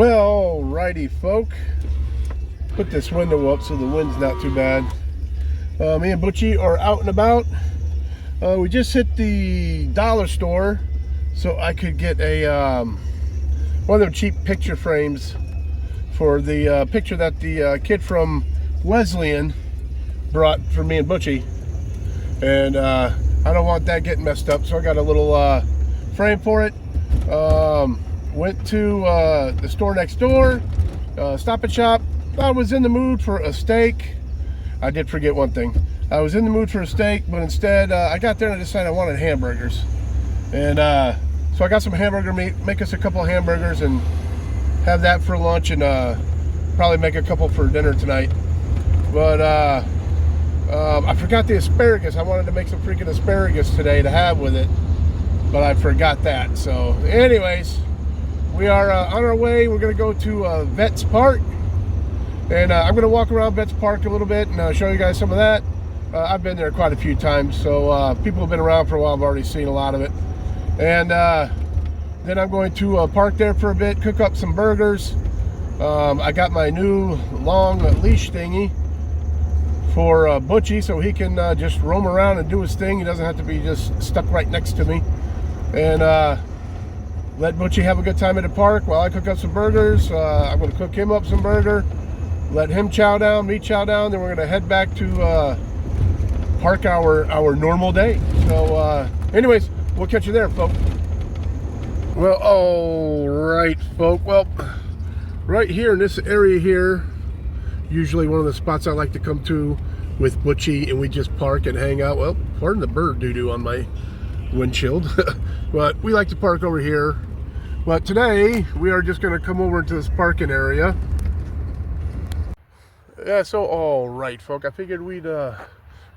Well, alrighty, folk. Put this window up so the wind's not too bad. Me and Butchie are out and about. We just hit the dollar store so I could get a one of them cheap picture frames for the picture that the kid from Wesleyan brought for me and Butchie. And I don't want that getting messed up, so I got a little frame for it. Went to the store next door, Stop and Shop. I was in the mood for a steak. I did forget one thing. I was in the mood for a steak, but instead I got there and I decided I wanted hamburgers. And so I got some hamburger meat, make us a couple of hamburgers and have that for lunch, and probably make a couple for dinner tonight. But I forgot the asparagus. I wanted to make some freaking asparagus today to have with it, but I forgot that. So anyways, we are on our way. We're going to go to Vets Park, and I'm going to walk around Vets Park a little bit and show you guys some of that. I've been there quite a few times, so people have been around for a while. I've already seen a lot of it. And then I'm going to park there for a bit, cook up some burgers. I got my new long leash thingy for Butchie, so he can just roam around and do his thing. He doesn't have to be just stuck right next to me. And let Butchie have a good time at the park while I cook up some burgers. I'm going to cook him up some burger, let him chow down, me chow down, then we're going to head back to park our normal day. So anyways, we'll catch you there, folks. Well, all right, folks. Well, right here in this area here, usually one of the spots I like to come to with Butchie, and we just park and hang out. Well, pardon the bird doo-doo on my windshield. But we like to park over here. But today we are just going to come over into this parking area. Yeah, so all right, folks, I figured we'd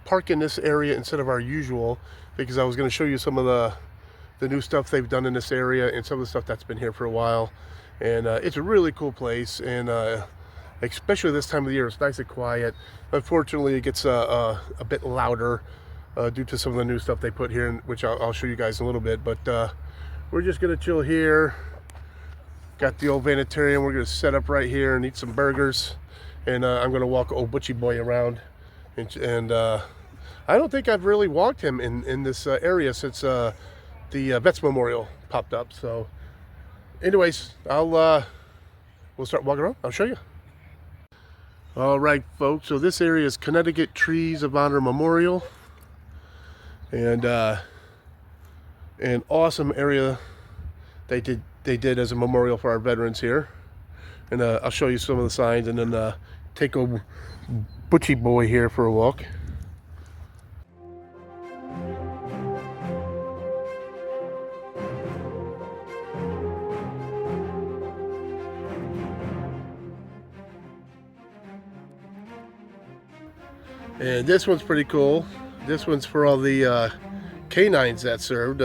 park in this area instead of our usual, because I was going to show you some of the new stuff they've done in this area and some of the stuff that's been here for a while. And it's a really cool place, and especially this time of the year, it's nice and quiet. Unfortunately, it gets a bit louder due to some of the new stuff they put here, which I'll show you guys in a little bit. But we're just gonna chill here. Got the old vanitarium. We're gonna set up right here and eat some burgers, and I'm gonna walk old Butchie boy around. And I don't think I've really walked him in this area since the Vets Memorial popped up. So anyways, we'll start walking around. I'll show you. All right, folks, so this area is Connecticut Trees of Honor Memorial, and an awesome area they did as a memorial for our veterans here. And I'll show you some of the signs, and then take old Butchie boy here for a walk. And this one's pretty cool. This one's for all the canines that served,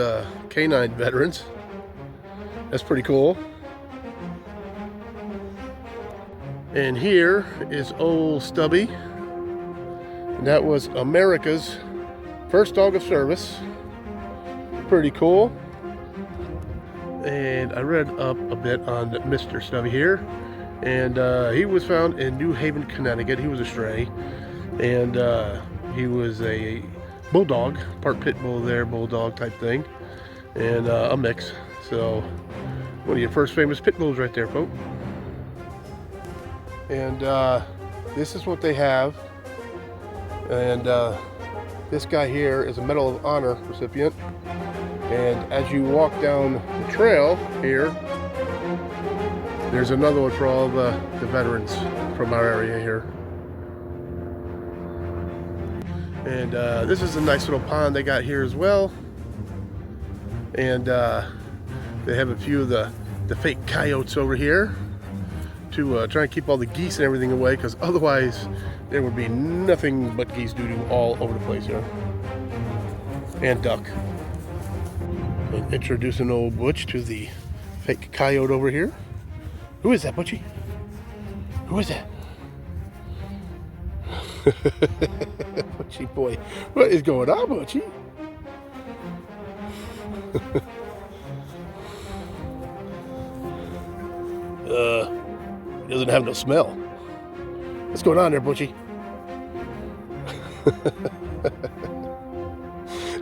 canine veterans. That's pretty cool. And here is old Stubby. And that was America's first dog of service. Pretty cool. And I read up a bit on Mr. Stubby here. And he was found in New Haven, Connecticut. He was a stray. And he was a bulldog, part Pitbull there, bulldog type thing, and a mix. So one of your first famous Pitbulls right there, folks. And this is what they have. And this guy here is a Medal of Honor recipient. And as you walk down the trail here, there's another one for all the veterans from our area here. And this is a nice little pond they got here as well. And they have a few of the fake coyotes over here to try and keep all the geese and everything away, because otherwise there would be nothing but geese doo-doo all over the place here. And duck. And introducing old Butch to the fake coyote over here. Who is that, Butchie? Who is that? Butchie boy, what is going on, Butchie? He doesn't have no smell. What's going on there, Butchie?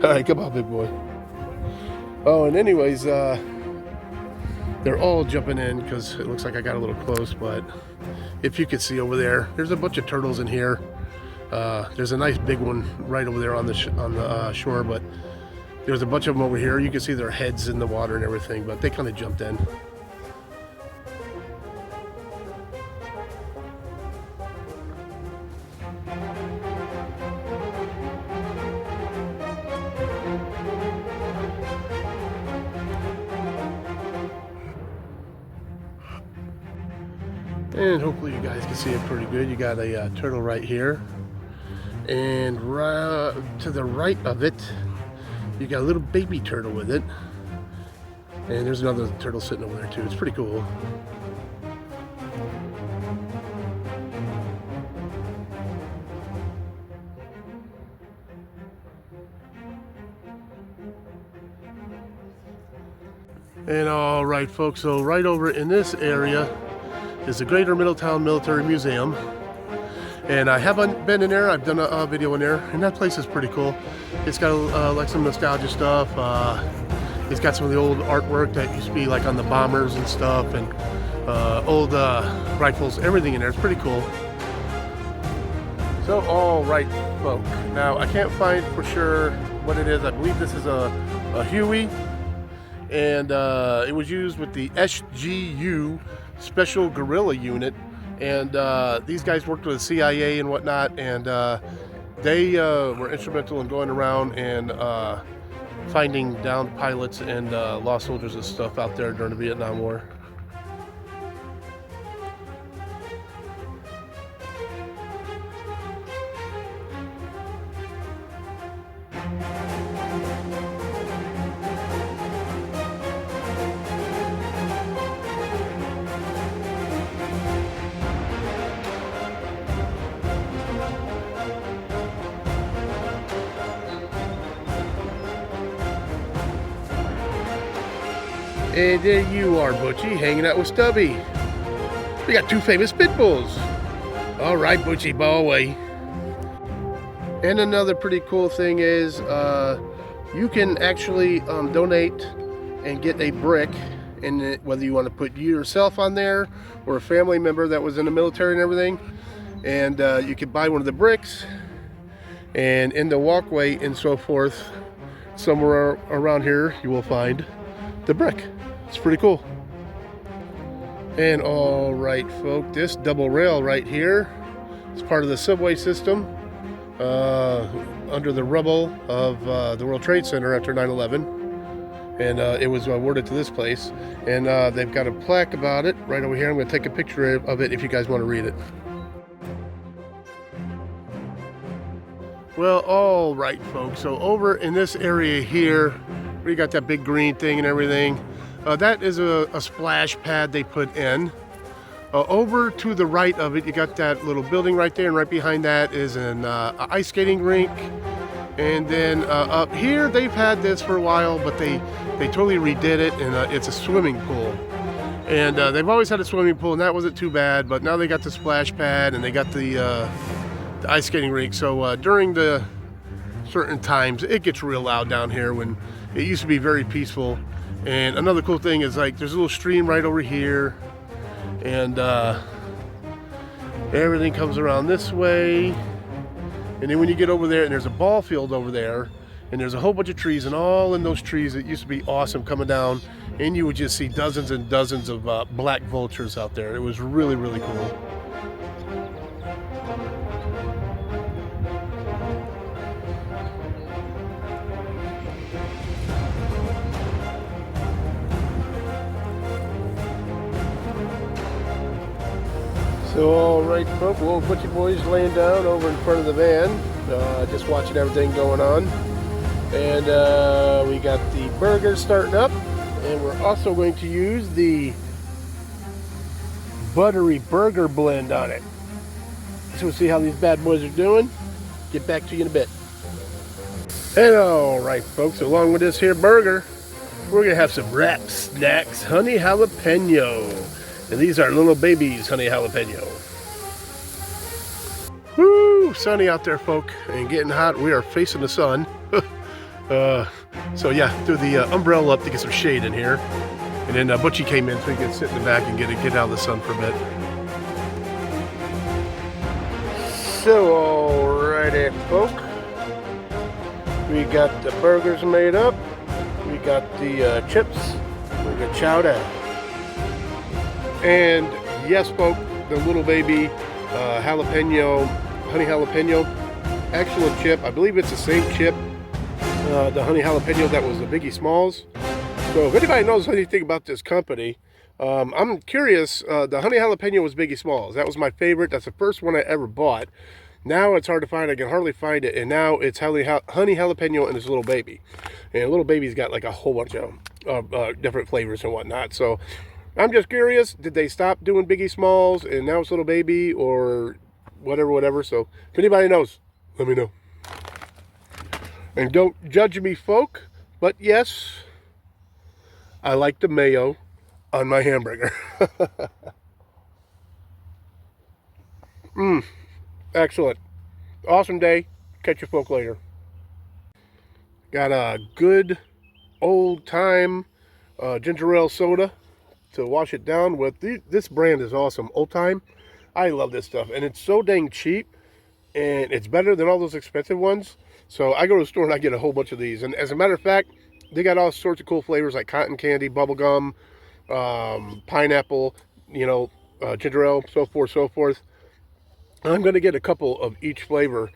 All right, come on, big boy. Oh, and anyways, they're all jumping in because it looks like I got a little close, but if you could see over there, there's a bunch of turtles in here. There's a nice big one right over there on the shore, but there's a bunch of them over here. You can see their heads in the water and everything, but they kind of jumped in. And hopefully you guys can see it pretty good. You got a turtle right here, and to the right of it you got a little baby turtle with it, and there's another turtle sitting over there too. It's pretty cool. And all right, folks, so right over in this area is the Greater Middletown Military Museum, and I haven't been in there. I've done a video in there, and that place is pretty cool. It's got like some nostalgia stuff. It's got some of the old artwork that used to be like on the bombers and stuff, and old rifles, everything in there. It's pretty cool. So all right, folks, now I can't find for sure what it is. I believe this is a Huey, and it was used with the SGU Special Guerrilla Unit, and these guys worked with the CIA and whatnot, and they were instrumental in going around and finding downed pilots and lost soldiers and stuff out there during the Vietnam War. And there you are, Butchie, hanging out with Stubby. We got two famous Pitbulls. All right, Butchie, bow away. And another pretty cool thing is you can actually donate and get a brick, and whether you want to put yourself on there or a family member that was in the military and everything, and you can buy one of the bricks, and in the walkway and so forth, somewhere around here you will find the brick. It's pretty cool. And all right, folks, this double rail right here is part of the subway system under the rubble of the World Trade Center after 9/11, and it was awarded to this place, and they've got a plaque about it right over here. I'm going to take a picture of it if you guys want to read it. Well, all right, folks, so over in this area here, we got that big green thing and everything. That is a splash pad they put in. Over to the right of it, you got that little building right there, and right behind that is an ice skating rink. And then up here, they've had this for a while, but they totally redid it, and it's a swimming pool. And they've always had a swimming pool, and that wasn't too bad, but now they got the splash pad, and they got the ice skating rink. So during the certain times, it gets real loud down here when it used to be very peaceful. And another cool thing is, like, there's a little stream right over here, and everything comes around this way. And then when you get over there, and there's a ball field over there, and there's a whole bunch of trees, and all in those trees, it used to be awesome coming down, and you would just see dozens and dozens of black vultures out there. It was really, really cool. So all right, folks, little Butchie boy's laying down over in front of the van, just watching everything going on. And we got the burger starting up, and we're also going to use the buttery burger blend on it. So we'll see how these bad boys are doing. Get back to you in a bit. And all right, folks, along with this here burger, we're gonna have some wrap snacks, honey jalapeno. And these are little babies, honey jalapeno. Woo! Sunny out there, folk, and getting hot. We are facing the sun. So yeah, threw the umbrella up to get some shade in here. And then Butchie came in so he could sit in the back and get out of the sun for a bit. So, alrighty, folk. We got the burgers made up. We got the chips. We got chowder. And yes, folk, the little baby jalapeno, honey jalapeno, actual chip. I believe it's the same chip, the honey jalapeno that was the Biggie Smalls. So if anybody knows anything about this company, I'm curious. The honey jalapeno was Biggie Smalls. That was my favorite. That's the first one I ever bought. Now it's hard to find. I can hardly find it. And now it's honey jalapeno and this little baby. And little baby's got like a whole bunch of different flavors and whatnot. So I'm just curious. Did they stop doing Biggie Smalls and now it's little baby or whatever? So if anybody knows, let me know. And don't judge me, folk. But yes, I like the mayo on my hamburger. Excellent. Awesome day. Catch you folk later. Got a good old time ginger ale soda to wash it down with. This brand is awesome. Old Time. I love this stuff. And it's so dang cheap. And it's better than all those expensive ones. So I go to the store and I get a whole bunch of these. And as a matter of fact, they got all sorts of cool flavors like cotton candy, bubblegum, pineapple, ginger ale, so forth. I'm going to get a couple of each flavor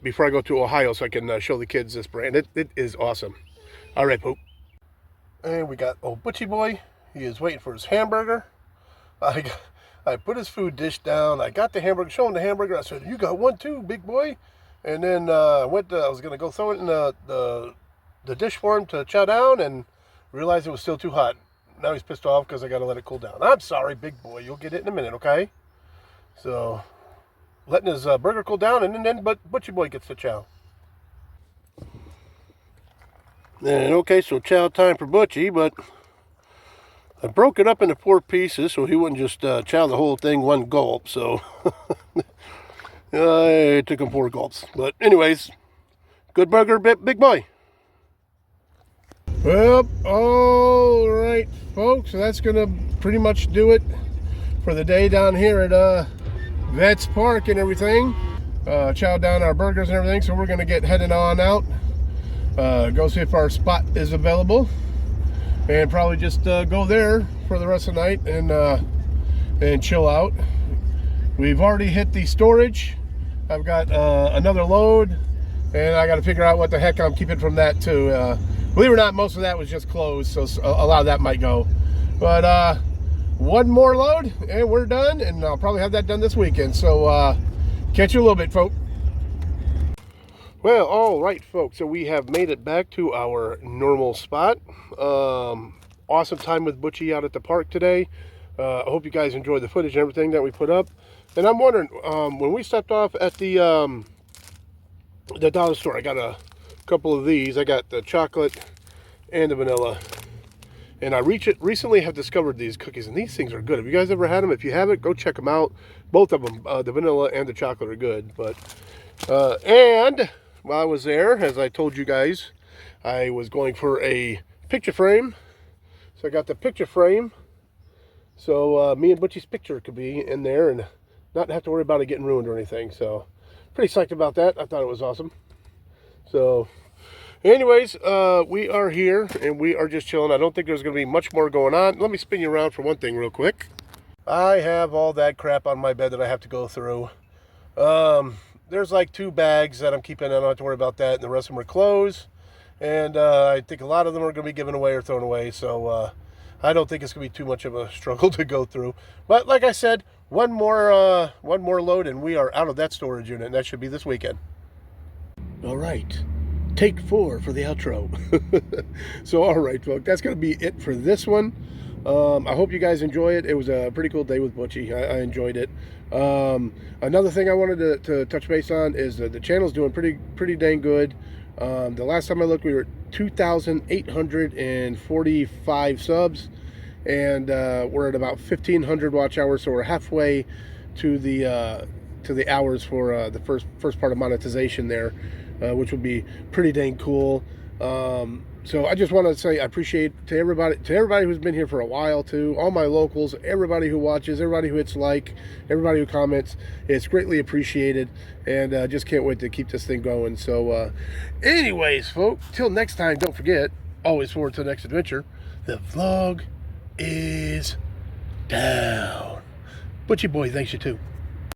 before I go to Ohio so I can show the kids this brand. It is awesome. All right, Poop. And we got old Butchie Boy. He is waiting for his hamburger. I put his food dish down. I got the hamburger, showing the hamburger. I said, "You got one too, big boy." And then I was going to go throw it in the dish for him to chow down and realized it was still too hot. Now he's pissed off because I got to let it cool down. I'm sorry, big boy. You'll get it in a minute, okay? So, letting his burger cool down, and then Butchie Boy gets the chow. And okay, so chow time for Butchie, but I broke it up into 4 pieces so he wouldn't just chow the whole thing one gulp. So, it took him 4 gulps. But anyways, good burger, big boy. Well, all right, folks. So that's going to pretty much do it for the day down here at Vets Park and everything. Chowed down our burgers and everything. So we're going to get headed on out. Go see if our spot is available. And probably just go there for the rest of the night and chill out. We've already hit the storage. I've got another load. And I got to figure out what the heck I'm keeping from that too. Believe it or not, most of that was just closed, so a lot of that might go. But one more load, and we're done, and I'll probably have that done this weekend. So catch you a little bit, folks. Well, all right, folks. So we have made it back to our normal spot. Awesome time with Butchie out at the park today. I hope you guys enjoyed the footage and everything that we put up. And I'm wondering, when we stepped off at the dollar store, I got a couple of these. I got the chocolate and the vanilla, and I recently have discovered these cookies, and these things are good. Have you guys ever had them? If you haven't, go check them out. Both of them, the vanilla and the chocolate, are good. But and while I was there, as I told you guys, I was going for a picture frame. So I got the picture frame, so me and Butchie's picture could be in there and not have to worry about it getting ruined or anything. So pretty psyched about that. I thought it was awesome. So anyways, we are here and we are just chilling. I don't think there's going to be much more going on. Let me spin you around for one thing real quick. I have all that crap on my bed that I have to go through. There's like 2 bags that I'm keeping. I don't have to worry about that. And the rest of them are clothes. And I think a lot of them are going to be given away or thrown away. So I don't think it's going to be too much of a struggle to go through. But like I said, one more load and we are out of that storage unit. And that should be this weekend. All right, take 4 for the outro. So, all right, folks, that's going to be it for this one. I hope you guys enjoy it. It was a pretty cool day with Butchie. I enjoyed it. Another thing I wanted to touch base on is the channel's doing pretty dang good. The last time I looked, we were at 2,845 subs. and we're at about 1,500 watch hours, so we're halfway to the hours for the first part of monetization there, which would be pretty dang cool. So I just want to say I appreciate to everybody who's been here for a while too, all my locals, everybody who watches, everybody who hits like, everybody who comments. It's greatly appreciated, and just can't wait to keep this thing going. So anyways, folks, till next time, don't forget, always forward to the next adventure. The vlog is down. Butchie boy thanks you too.